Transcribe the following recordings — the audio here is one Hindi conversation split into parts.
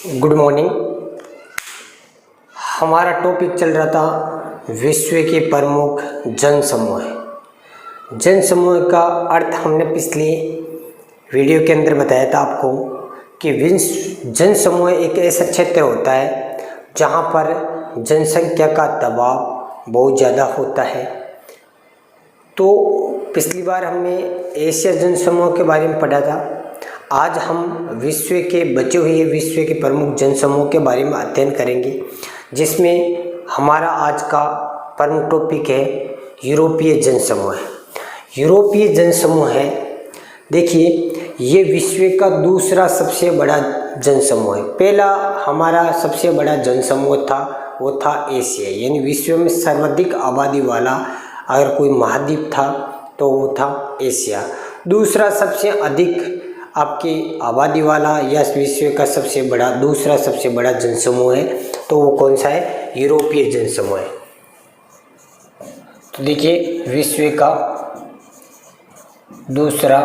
Good morning. हमारा टॉपिक चल रहा था विश्व के प्रमुख जन समूह। जन समूह का अर्थ हमने पिछले वीडियो के अंदर बताया था आपको कि जन समूह एक ऐसा क्षेत्र होता है जहाँ पर जनसंख्या का दबाव बहुत ज़्यादा होता है। तो पिछली बार हमने एशिया जन समूह के बारे में पढ़ा था। आज हम विश्व के बचे हुए विश्व के प्रमुख जनसमूह के बारे में अध्ययन करेंगे, जिसमें हमारा आज का प्रमुख टॉपिक है यूरोपीय जनसमूह। यूरोपीय जनसमूह है, देखिए ये विश्व का दूसरा सबसे बड़ा जनसमूह है। पहला हमारा सबसे बड़ा जनसमूह था वो था एशिया, यानी विश्व में सर्वाधिक आबादी वाला अगर कोई महाद्वीप था तो वो था एशिया। दूसरा सबसे अधिक आपकी आबादी वाला या विश्व का दूसरा सबसे बड़ा जनसमूह है तो वो कौन सा है? यूरोपीय जनसमूह है। तो देखिए विश्व का दूसरा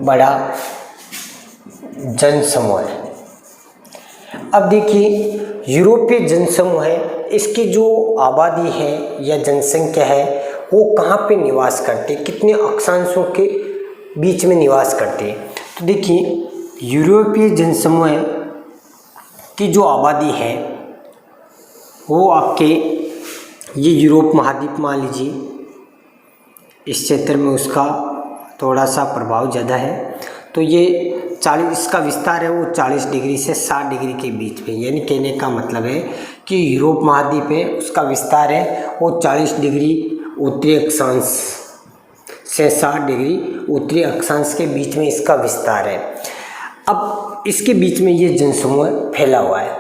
बड़ा जनसमूह है। अब देखिए यूरोपीय जनसमूह है, इसकी जो आबादी है या जनसंख्या है वो कहाँ पे निवास करती है, कितने अक्षांशों के बीच में निवास करते हैं। तो देखिए यूरोपीय जनसमूह की जो आबादी है वो आपके ये यूरोप महाद्वीप मान लीजिए, इस क्षेत्र में उसका थोड़ा सा प्रभाव ज़्यादा है। तो ये 40 इसका विस्तार है वो 40 डिग्री से 60 डिग्री के बीच में, यानी कहने का मतलब है कि यूरोप महाद्वीप है उसका विस्तार है वो 40 डिग्री उत्तरी अक्षांश से 60 डिग्री उत्तरी अक्षांश के बीच में इसका विस्तार है। अब इसके बीच में ये जनसमूह फैला हुआ है,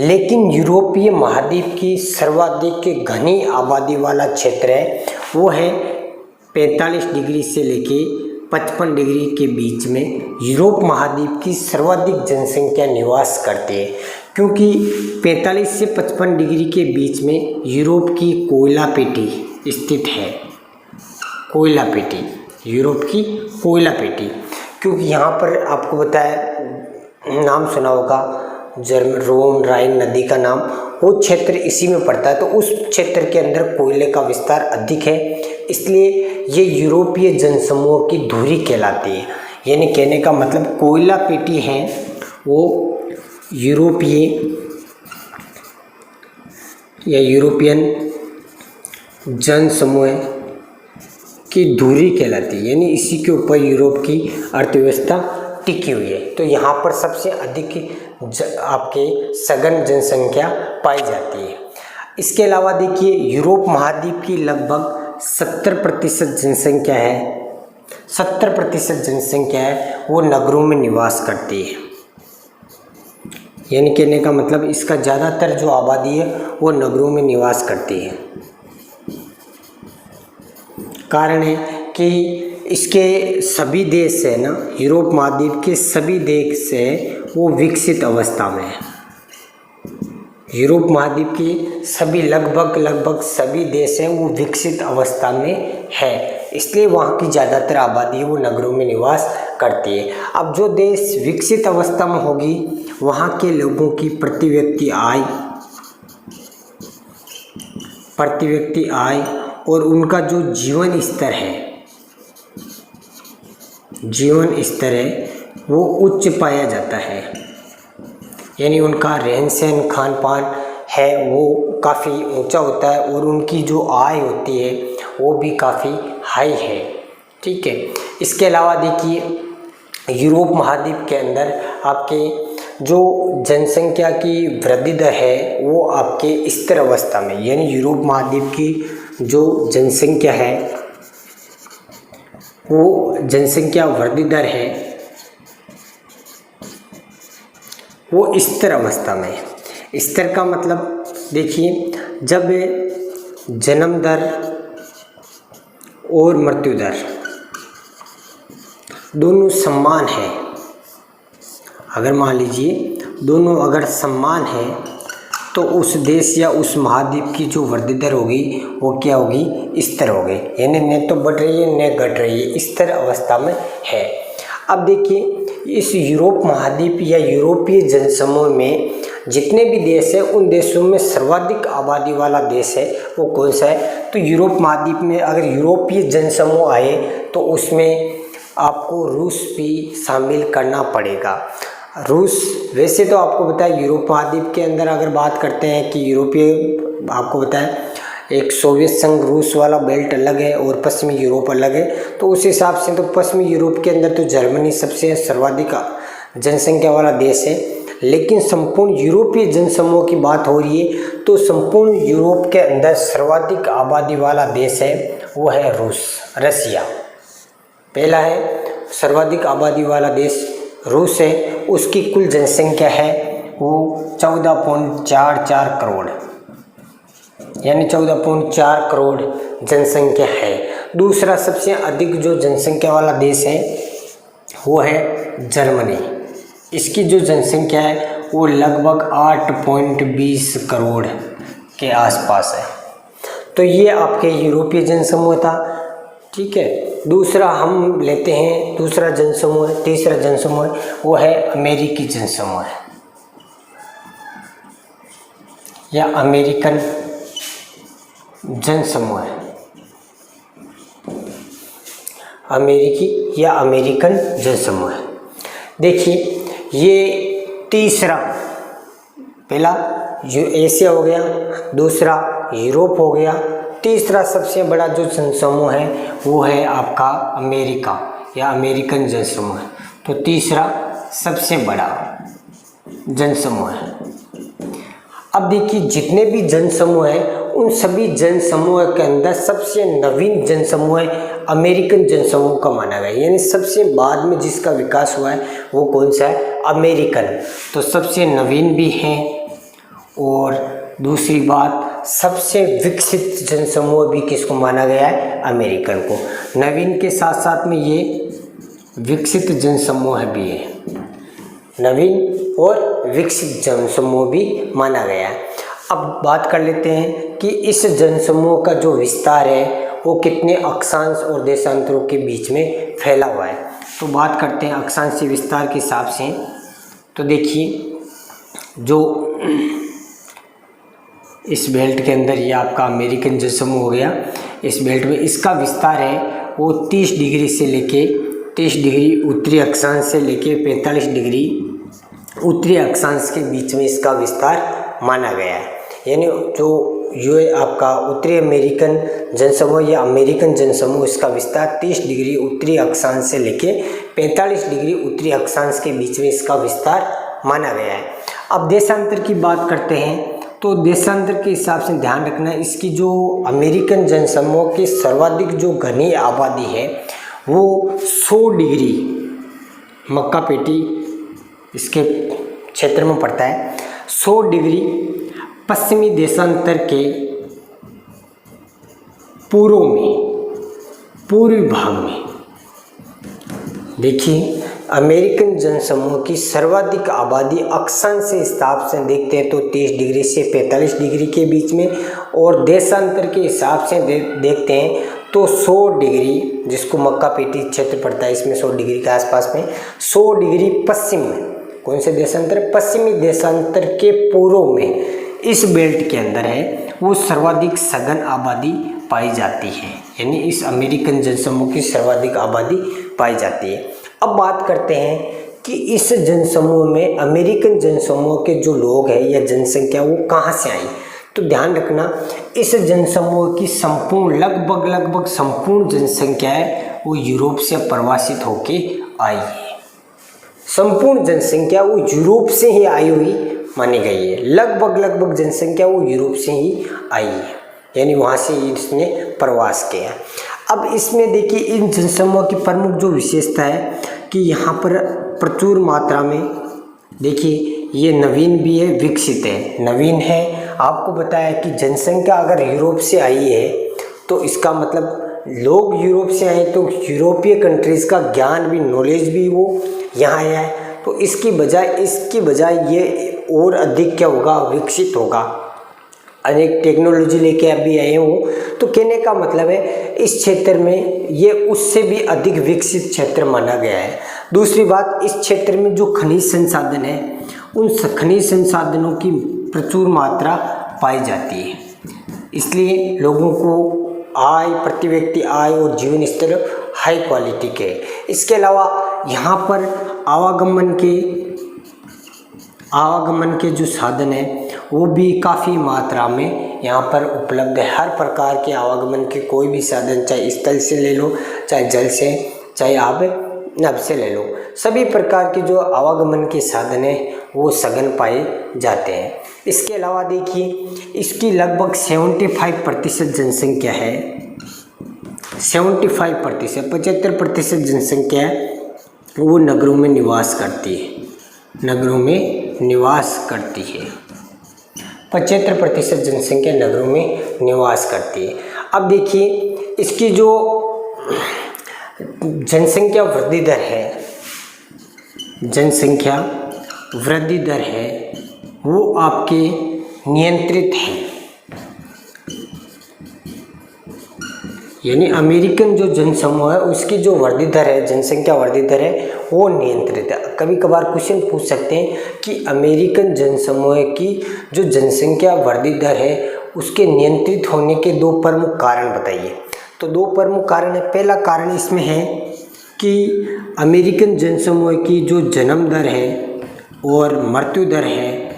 लेकिन यूरोपीय महाद्वीप की सर्वाधिक घनी आबादी वाला क्षेत्र है वो है 45 डिग्री से लेके 55 डिग्री के बीच में यूरोप महाद्वीप की सर्वाधिक जनसंख्या निवास करती है, क्योंकि 45 से 55 डिग्री के बीच में यूरोप की कोयला पेटी स्थित है। कोयला पेटी, यूरोप की कोयला पेटी, क्योंकि यहाँ पर आपको बताया नाम सुना होगा रोन राइन नदी का नाम, वो क्षेत्र इसी में पड़ता है। तो उस क्षेत्र के अंदर कोयले का विस्तार अधिक है, इसलिए ये यूरोपीय जनसमूह की धुरी कहलाती है। यानी कहने का मतलब कोयला पेटी है वो यूरोपीय या यूरोपियन जनसमूह की धुरी कहलाती है, यानी इसी के ऊपर यूरोप की अर्थव्यवस्था टिकी हुई है। तो यहाँ पर सबसे अधिक आपके सघन जनसंख्या पाई जाती है। इसके अलावा देखिए यूरोप महाद्वीप की लगभग 70% जनसंख्या है, 70% जनसंख्या है वो नगरों में निवास करती है। यानी कहने का मतलब इसका ज़्यादातर जो आबादी है वो नगरों में निवास करती है। कारण है कि इसके सभी देश है ना, यूरोप महाद्वीप के सभी देश है वो विकसित अवस्था में है। यूरोप महाद्वीप के सभी लगभग सभी देश हैं वो विकसित अवस्था में है, इसलिए वहाँ की ज़्यादातर आबादी है वो नगरों में निवास करती है। अब जो देश विकसित अवस्था में होगी वहाँ के लोगों की प्रति व्यक्ति आय और उनका जो जीवन स्तर है वो उच्च पाया जाता है। यानी उनका रहन सहन खान पान है वो काफ़ी ऊंचा होता है और उनकी जो आय होती है वो भी काफ़ी हाई है। ठीक है। इसके अलावा देखिए यूरोप महाद्वीप के अंदर आपके जो जनसंख्या की वृद्धि दर है वो आपके स्थिर अवस्था में, यानी यूरोप महाद्वीप की जो जनसंख्या है वो जनसंख्या वृद्धि दर है वो स्थिर अवस्था में है। स्थिर का मतलब देखिए जब जन्म दर और मृत्यु दर दोनों समान है, अगर मान लीजिए दोनों अगर समान है तो उस देश या उस महाद्वीप की जो वृद्धि दर होगी वो क्या होगी? स्थिर होगी, यानी न तो बढ़ रही है न घट रही है, स्थिर अवस्था में है। अब देखिए इस यूरोप महाद्वीप या यूरोपीय जनसमूह में जितने भी देश हैं उन देशों में सर्वाधिक आबादी वाला देश है वो कौन सा है? तो यूरोप महाद्वीप में अगर यूरोपीय जनसमूह आए तो उसमें आपको रूस भी शामिल करना पड़ेगा। रूस, वैसे तो आपको पता है यूरोप महाद्वीप के अंदर अगर बात करते हैं कि यूरोपीय, आपको पता है एक सोवियत संघ रूस वाला बेल्ट अलग है और पश्चिमी यूरोप अलग है, तो उस हिसाब से तो पश्चिमी यूरोप के अंदर तो जर्मनी सबसे सर्वाधिक जनसंख्या वाला देश है। लेकिन संपूर्ण यूरोपीय जनसमूह की बात हो रही है तो संपूर्ण यूरोप के अंदर सर्वाधिक आबादी वाला देश है वो है रूस, रसिया। पहला है सर्वाधिक आबादी वाला देश रूस है, उसकी कुल जनसंख्या है वो 14.44 करोड़, यानी 14.4 करोड़ जनसंख्या है। दूसरा सबसे अधिक जो जनसंख्या वाला देश है वो है जर्मनी, इसकी जो जनसंख्या है वो लगभग 8.20 करोड़ के आसपास है। तो ये आपके यूरोपीय जनसमूह था, ठीक है। दूसरा हम लेते हैं दूसरा जनसमूह, तीसरा जनसमूह वो है अमेरिकी जनसमूह या अमेरिकन जनसमूह, अमेरिकी या अमेरिकन जनसमूह। देखिए ये तीसरा, पहला एशिया हो गया, दूसरा यूरोप हो गया, तीसरा सबसे बड़ा जो जनसमूह है वो है आपका अमेरिका या अमेरिकन जनसमूह। तो तीसरा सबसे बड़ा जनसमूह है। अब देखिए जितने भी जनसमूह हैं उन सभी जनसमूह के अंदर सबसे नवीन जनसमूह अमेरिकन जनसमूह का माना गया है, यानी सबसे बाद में जिसका विकास हुआ है वो कौन सा है? अमेरिकन। तो सबसे नवीन भी हैं और दूसरी बात सबसे विकसित जनसमूह भी किसको माना गया है? अमेरिकन को। नवीन के साथ साथ में ये विकसित जनसमूह भी है, नवीन और विकसित जनसमूह भी माना गया है। अब बात कर लेते हैं कि इस जनसमूह का जो विस्तार है वो कितने अक्षांश और देशांतरों के बीच में फैला हुआ है। तो बात करते हैं अक्षांशीय विस्तार के हिसाब से। तो देखिए जो इस बेल्ट के अंदर ये आपका अमेरिकन जनसमूह हो गया, इस बेल्ट में इसका विस्तार है वो 30 डिग्री से लेके 30 डिग्री उत्तरी अक्षांश से लेके 45 डिग्री उत्तरी अक्षांश के बीच में इसका विस्तार माना गया है। यानी जो ये आपका उत्तरी अमेरिकन जनसमूह या अमेरिकन जनसमूह, इसका विस्तार 30 डिग्री उत्तरी अक्षांश से लेके 45 डिग्री उत्तरी अक्षांश के बीच में इसका विस्तार माना गया है। अब देशांतर की बात करते हैं तो देशांतर के हिसाब से ध्यान रखना, इसकी जो अमेरिकन जनसमूह की सर्वाधिक जो घनी आबादी है वो 100 डिग्री मक्का पेटी इसके क्षेत्र में पड़ता है। 100 डिग्री पश्चिमी देशांतर के पूर्व में, पूर्वी भाग में। देखिए अमेरिकन जनसमूह की सर्वाधिक आबादी अक्षांश से हिसाब से देखते हैं तो 30 डिग्री से 45 डिग्री के बीच में, और देशांतर के हिसाब से देखते हैं तो 100 डिग्री, जिसको मक्का पेटी क्षेत्र पड़ता है इसमें 100 डिग्री के आसपास में, 100 डिग्री पश्चिम में। कौन से देशांतर? पश्चिमी देशांतर के पूर्व में इस बेल्ट के अंदर है वो सर्वाधिक सघन आबादी पाई जाती है, यानी इस अमेरिकन जनसमूह की सर्वाधिक आबादी पाई जाती है। अब बात करते हैं कि इस जनसमूह में अमेरिकन जनसमूह के जो लोग हैं या जनसंख्या वो कहाँ से आई। तो ध्यान रखना इस जनसमूह की संपूर्ण लगभग संपूर्ण जनसंख्या है वो यूरोप से प्रवासित होके आई है। संपूर्ण जनसंख्या वो यूरोप से ही आई हुई मानी गई है। लगभग जनसंख्या वो यूरोप से ही आई है, यानी वहाँ से इसने प्रवास किया। अब इसमें देखिए इन जनसमूह की प्रमुख जो विशेषता है कि यहाँ पर प्रचुर मात्रा में, देखिए ये नवीन भी है, विकसित है। नवीन है, आपको बताया कि जनसंख्या अगर यूरोप से आई है तो इसका मतलब लोग यूरोप से आए तो यूरोपीय कंट्रीज़ का ज्ञान भी, नॉलेज भी वो यहाँ आया है। तो इसकी बजाय ये और अधिक क्या होगा? विकसित होगा। अनेक टेक्नोलॉजी लेके अभी आए हो, तो कहने का मतलब है इस क्षेत्र में ये उससे भी अधिक विकसित क्षेत्र माना गया है। दूसरी बात, इस क्षेत्र में जो खनिज संसाधन है उन खनिज संसाधनों की प्रचुर मात्रा पाई जाती है, इसलिए लोगों को आय, प्रति व्यक्ति आय और जीवन स्तर हाई क्वालिटी के। इसके अलावा यहाँ पर आवागमन के जो साधन है वो भी काफ़ी मात्रा में यहाँ पर उपलब्ध है। हर प्रकार के आवागमन के कोई भी साधन, चाहे स्थल से ले लो, चाहे जल से, चाहे आप नभ से ले लो, सभी प्रकार के जो आवागमन के साधन है वो सघन पाए जाते हैं। इसके अलावा देखिए, इसकी लगभग 75% जनसंख्या है, 75%, 75% जनसंख्या वो नगरों में निवास करती है, नगरों में निवास करती है। 75% जनसंख्या नगरों में निवास करती है। अब देखिए, इसकी जो जनसंख्या वृद्धि दर है, जनसंख्या वृद्धि दर है वो आपके नियंत्रित है, यानी अमेरिकन जो जनसमूह है उसकी जो वृद्धि दर है, जनसंख्या वृद्धि दर है वो नियंत्रित है। कभी कभार क्वेश्चन पूछ सकते हैं कि अमेरिकन जनसमूह की जो जनसंख्या वृद्धि दर है उसके नियंत्रित होने के दो प्रमुख कारण बताइए। तो दो प्रमुख कारण है। पहला कारण इसमें है कि अमेरिकन जनसमूह की जो जन्म दर है और मृत्यु दर है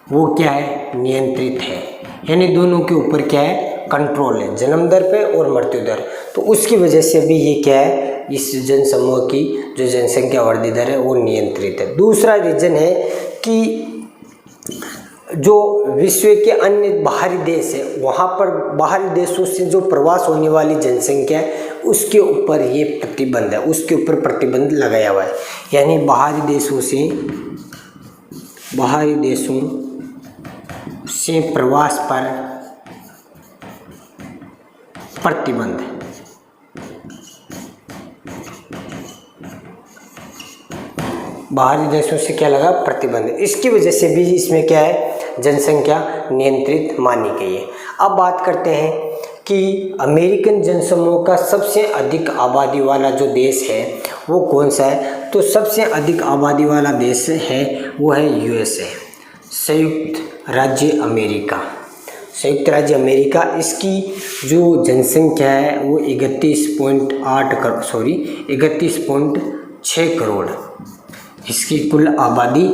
वो क्या है, नियंत्रित है, यानी दोनों के ऊपर क्या है, कंट्रोल है, जन्म दर पे और मृत्यु दर। तो उसकी वजह से भी ये क्या है, इस जनसमूह की जो जनसंख्या वृद्धि दर है वो नियंत्रित है। दूसरा रीजन है कि जो विश्व के अन्य बाहरी देश है वहाँ पर बाहरी देशों से जो प्रवास होने वाली जनसंख्या है उसके ऊपर ये प्रतिबंध है, उसके ऊपर प्रतिबंध लगाया हुआ है, यानी बाहरी देशों से प्रवास पर प्रतिबंध। बाहरी देशों से क्या लगा, प्रतिबंध। इसकी वजह से भी इसमें क्या है, जनसंख्या नियंत्रित मानी गई है। अब बात करते हैं कि अमेरिकन जनसमूह का सबसे अधिक आबादी वाला जो देश है वो कौन सा है। तो सबसे अधिक आबादी वाला देश है वो है यूएसए, संयुक्त राज्य अमेरिका। संयुक्त राज्य अमेरिका, इसकी जो जनसंख्या है वो 31.6 करोड़ इसकी कुल आबादी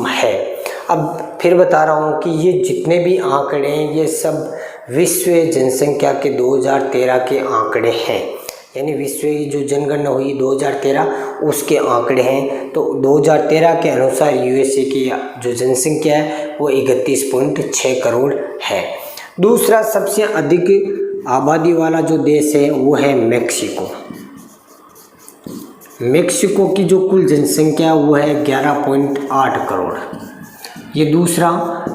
है। अब फिर बता रहा हूँ कि ये जितने भी आंकड़े हैं ये सब विश्व जनसंख्या के 2013 के आंकड़े हैं, यानी विश्व की जो जनगणना हुई 2013 उसके आंकड़े हैं। तो 2013 के अनुसार यूएसए की जो जनसंख्या है वो 31.6 करोड़ है। दूसरा सबसे अधिक आबादी वाला जो देश है वो है मेक्सिको। मेक्सिको की जो कुल जनसंख्या वो है 11.8 करोड़। ये दूसरा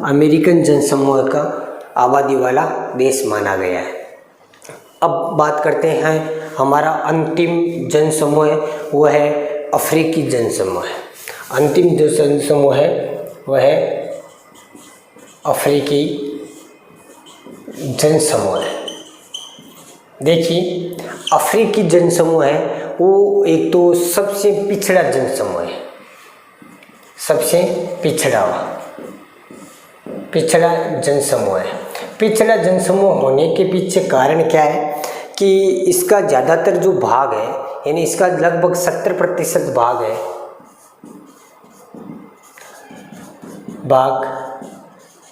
अमेरिकन जनसमूह का आबादी वाला देश माना गया है। अब बात करते हैं, हमारा अंतिम जनसमूह है वो है अफ्रीकी जनसमूह। अंतिम जो जनसमूह है वह है अफ्रीकी जनसमूह है। देखिए, अफ्रीकी जनसमूह है वो एक तो सबसे पिछड़ा जनसमूह है, सबसे पिछड़ा जनसमूह है। पिछड़ा जनसमूह होने के पीछे कारण क्या है कि इसका ज़्यादातर जो भाग है, यानी इसका लगभग 70% भाग है, भाग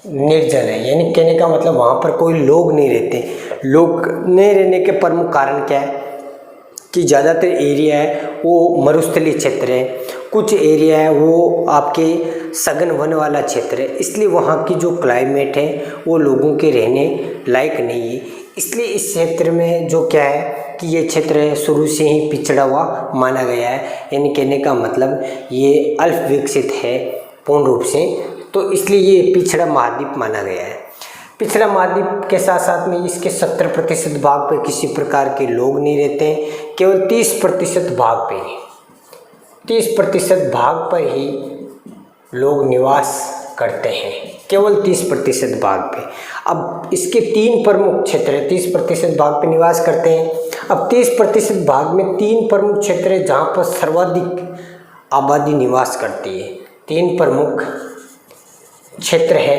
निर्जन है, यानी कहने का मतलब वहाँ पर कोई लोग नहीं रहते। लोग नहीं रहने के प्रमुख कारण क्या है कि ज़्यादातर एरिया है वो मरुस्थलीय क्षेत्र है, कुछ एरिया है वो आपके सघन वन वाला क्षेत्र है, इसलिए वहाँ की जो क्लाइमेट है वो लोगों के रहने लायक नहीं है। इसलिए इस क्षेत्र में जो क्या है कि ये क्षेत्र है शुरू से ही पिछड़ा हुआ माना गया है, यानी कहने का मतलब ये अल्प विकसित है पूर्ण रूप से, तो इसलिए ये पिछड़ा महाद्वीप माना गया है। पिछड़ा महाद्वीप के साथ साथ में इसके 70% भाग पे किसी प्रकार के लोग नहीं रहते हैं, केवल 30% भाग पे ही 30% भाग पर ही लोग निवास करते हैं। केवल 30% भाग पे। अब इसके 3 प्रमुख क्षेत्र है, 30% भाग पे निवास करते हैं। अब 30% भाग में 3 प्रमुख क्षेत्र है जहाँ पर सर्वाधिक आबादी निवास करती है। 3 प्रमुख क्षेत्र है,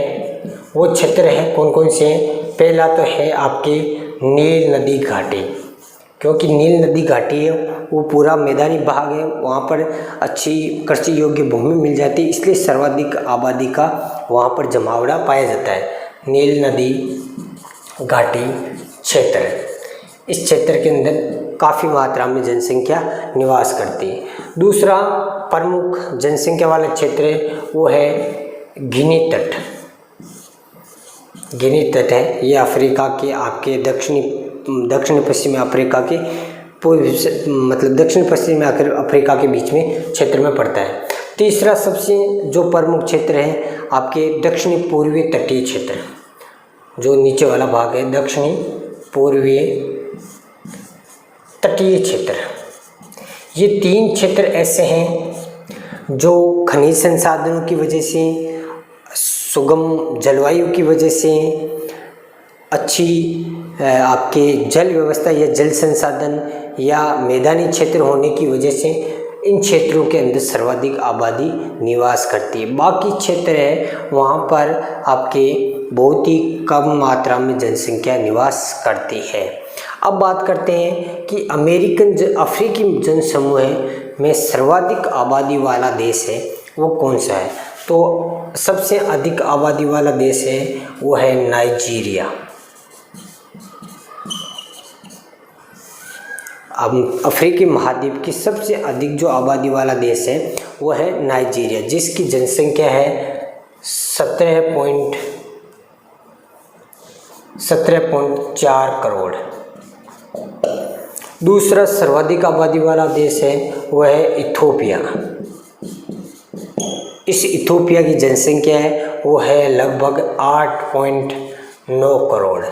वो क्षेत्र है कौन कौन से हैं? पहला तो है आपके नील नदी घाटी, क्योंकि नील नदी घाटी है वो पूरा मैदानी भाग है, वहाँ पर अच्छी कृषि योग्य भूमि मिल जाती है, इसलिए सर्वाधिक आबादी का वहाँ पर जमावड़ा पाया जाता है। नील नदी घाटी क्षेत्र, इस क्षेत्र के अंदर काफ़ी मात्रा में जनसंख्या निवास करती है। दूसरा प्रमुख जनसंख्या वाला क्षेत्र है वो है गिनी तट। गिनी तट है, ये अफ्रीका के आपके दक्षिण पश्चिमी अफ्रीका के मतलब दक्षिण पश्चिमी अफ्रीका के बीच में क्षेत्र में पड़ता है। तीसरा सबसे जो प्रमुख क्षेत्र है आपके दक्षिणी पूर्वीय तटीय क्षेत्र, जो नीचे वाला भाग है दक्षिणी पूर्वीय तटीय क्षेत्र। ये 3 क्षेत्र ऐसे हैं जो खनिज संसाधनों की वजह से, सुगम जलवायु की वजह से, अच्छी आपके जल व्यवस्था या जल संसाधन या मैदानी क्षेत्र होने की वजह से इन क्षेत्रों के अंदर सर्वाधिक आबादी निवास करती है। बाकी क्षेत्र है वहाँ पर आपके बहुत ही कम मात्रा में जनसंख्या निवास करती है। अब बात करते हैं कि अफ्रीकी जनसमूह में सर्वाधिक आबादी वाला देश है वो कौन सा है? तो सबसे अधिक आबादी वाला देश है वो है नाइजीरिया। अब अफ्रीकी महाद्वीप की सबसे अधिक जो आबादी वाला देश है वो है नाइजीरिया, जिसकी जनसंख्या है 17.4 करोड़। दूसरा सर्वाधिक आबादी वाला देश है वो है इथोपिया। इस इथोपिया की जनसंख्या है वो है लगभग 8.9 करोड़।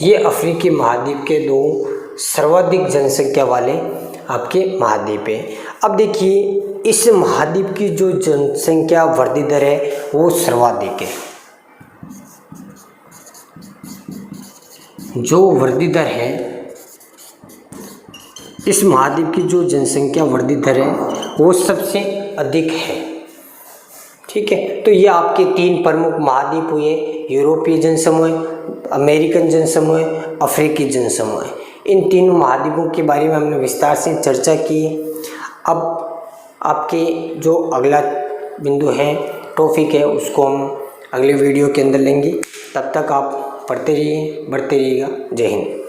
ये अफ्रीकी महाद्वीप के 2 सर्वाधिक जनसंख्या वाले आपके महाद्वीप है। अब देखिए इस महाद्वीप की जो जनसंख्या वृद्धि दर है वो सर्वाधिक है। जो वृद्धि दर है, इस महाद्वीप की जो जनसंख्या वृद्धि दर है वो सबसे अधिक है। ठीक है, तो ये आपके 3 प्रमुख महाद्वीप हुए, यूरोपीय जनसमूह, अमेरिकन जनसमूह, अफ्रीकी जनसमूह। इन 3 महाद्वीपों के बारे में हमने विस्तार से चर्चा की। अब आपके जो अगला बिंदु है, टॉपिक है, उसको हम अगले वीडियो के अंदर लेंगे। तब तक आप पढ़ते रहिए, बढ़ते रहिएगा। जय हिंद।